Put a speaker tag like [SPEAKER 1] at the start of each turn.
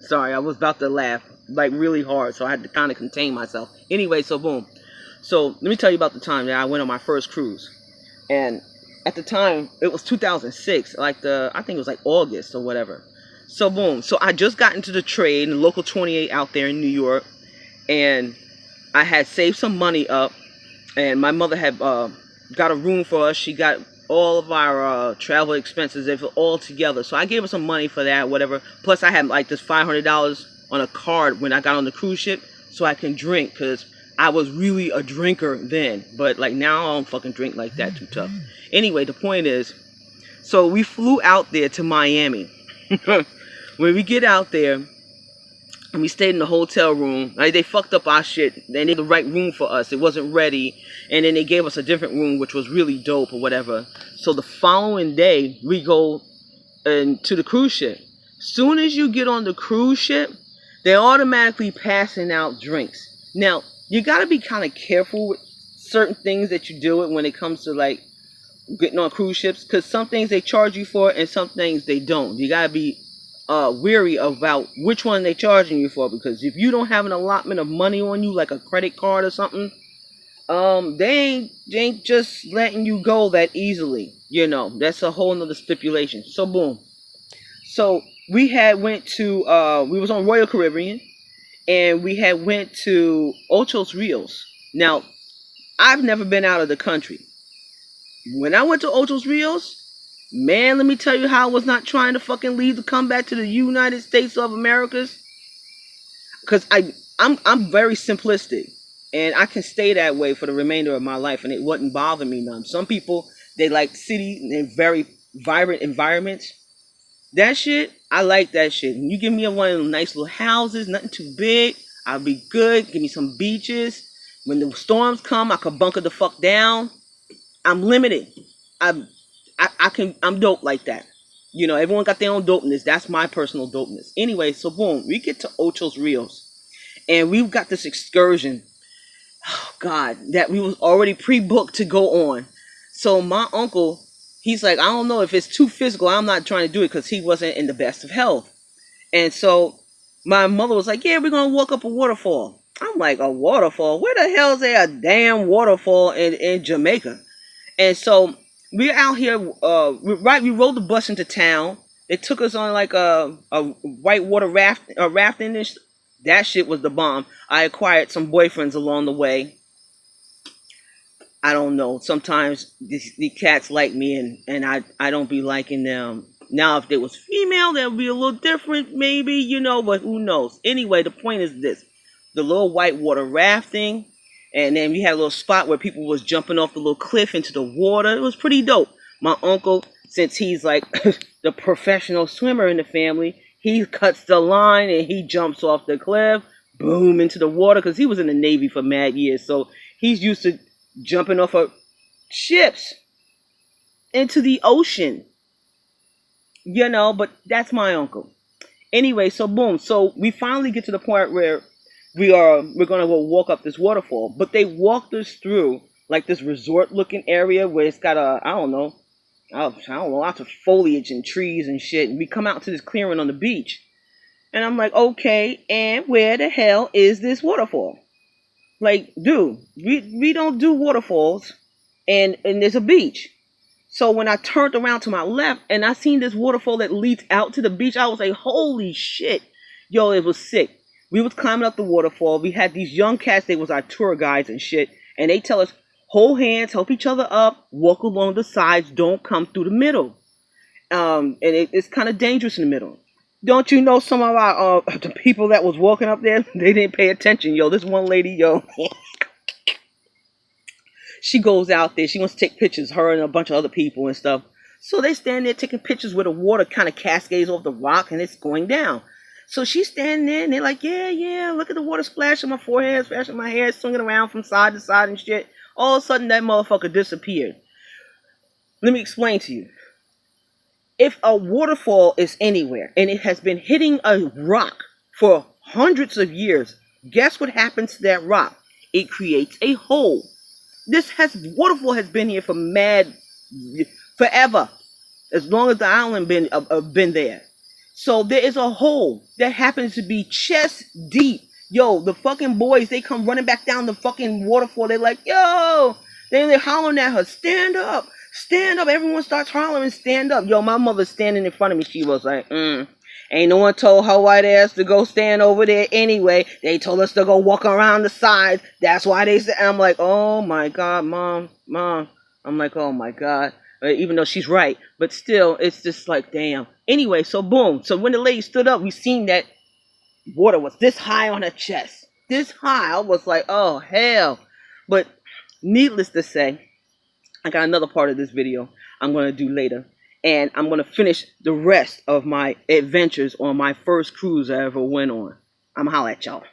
[SPEAKER 1] Sorry, I was about to laugh like really hard, so I had to kind of contain myself. Anyway, so boom. So let me tell you about the time that I went on my first cruise. And at the time, it was 2006, I think it was like August or whatever. So boom. So I just got into the trade in the local 28 out there in New York, and I had saved some money up, and my mother had got a room for us. She got all of our travel expenses, if all together. So I gave her some money for that, whatever. Plus I had like this $500 on a card when I got on the cruise ship, so I can drink, because I was really a drinker then. But like now I don't fucking drink like that, too tough. Anyway, the point is, so we flew out there to Miami. When we get out there, and we stayed in the hotel room. Like, they fucked up our shit. They needed the right room for us. It wasn't ready. And then they gave us a different room, which was really dope or whatever. So the following day, we go to the cruise ship. Soon as you get on the cruise ship, they're automatically passing out drinks. Now, you got to be kind of careful with certain things that you do it when it comes to, like, getting on cruise ships. Because some things they charge you for and some things they don't. You got to be weary about which one they charging you for, because if you don't have an allotment of money on you, like a credit card or something, they ain't just letting you go that easily. You know, that's a whole nother stipulation. So boom. So we had went to we was on Royal Caribbean, and we had went to Ocho Rios. Now, I've never been out of the country. When I went to Ocho Rios, man, let me tell you how I was not trying to fucking leave to come back to the United States of Americas. Because I'm very simplistic. And I can stay that way for the remainder of my life, and it wouldn't bother me none. Some people, they like city and very vibrant environments. That shit, I like that shit. And you give me one of them nice little houses, nothing too big, I'll be good. Give me some beaches. When the storms come, I can bunker the fuck down. I'm limited. I'm dope like that. You know, everyone got their own dopeness. That's my personal dopeness. Anyway, so boom, we get to Ocho Rios, and we've got this excursion. Oh God, that we was already pre-booked to go on. So my uncle, he's like, I don't know if it's too physical. I'm not trying to do it, because he wasn't in the best of health. And so my mother was like, yeah, we're gonna walk up a waterfall. I'm like, a waterfall? Where the hell is there a damn waterfall in Jamaica? And so we're out here, we rode the bus into town. They took us on like a whitewater rafting. That shit was the bomb. I acquired some boyfriends along the way. I don't know. Sometimes the cats like me, and I don't be liking them. Now, if they was female, that would be a little different, maybe, you know, but who knows. Anyway, the point is this. The little whitewater rafting. And then we had a little spot where people was jumping off the little cliff into the water. It was pretty dope. My uncle, since he's like the professional swimmer in the family, he cuts the line and he jumps off the cliff, boom, into the water, because he was in the Navy for mad years. So he's used to jumping off of ships into the ocean. You know, but that's my uncle. Anyway, so boom. So we finally get to the point where we're gonna go walk up this waterfall, but they walked us through like this resort looking area where it's got I don't know, lots of foliage and trees and shit. And we come out to this clearing on the beach, and I'm like, okay, and where the hell is this waterfall? Like, dude, we don't do waterfalls, and there's a beach. So when I turned around to my left and I seen this waterfall that leads out to the beach, I was like, holy shit, yo, it was sick. We was climbing up the waterfall. We had these young cats. They was our tour guides and shit. And they tell us, hold hands, help each other up, walk along the sides, don't come through the middle. And it's kind of dangerous in the middle. Don't you know some of our the people that was walking up there, they didn't pay attention. Yo, this one lady, yo, she goes out there. She wants to take pictures, her and a bunch of other people and stuff. So they stand there taking pictures where the water kind of cascades off the rock and it's going down. So she's standing there, and they're like, yeah, look at the water splashing my forehead, splashing my hair, swinging around from side to side and shit. All of a sudden, that motherfucker disappeared. Let me explain to you. If a waterfall is anywhere, and it has been hitting a rock for hundreds of years, guess what happens to that rock? It creates a hole. Waterfall has been here for forever. As long as the island been there. So there is a hole that happens to be chest deep. Yo, the fucking boys, they come running back down the fucking waterfall. They're like, yo. Then they're hollering at her, stand up, stand up. Everyone starts hollering, stand up. Yo, my mother's standing in front of me. She was like, Ain't no one told her white ass to go stand over there anyway. They told us to go walk around the sides. That's why they said, I'm like, oh my God, mom. I'm like, oh my God. Even though she's right. But still, it's just like, damn. Anyway, so boom. So when the lady stood up, we seen that water was this high on her chest. This high. I was like, oh, hell. But needless to say, I got another part of this video I'm going to do later. And I'm going to finish the rest of my adventures on my first cruise I ever went on. I'm going to holler at y'all.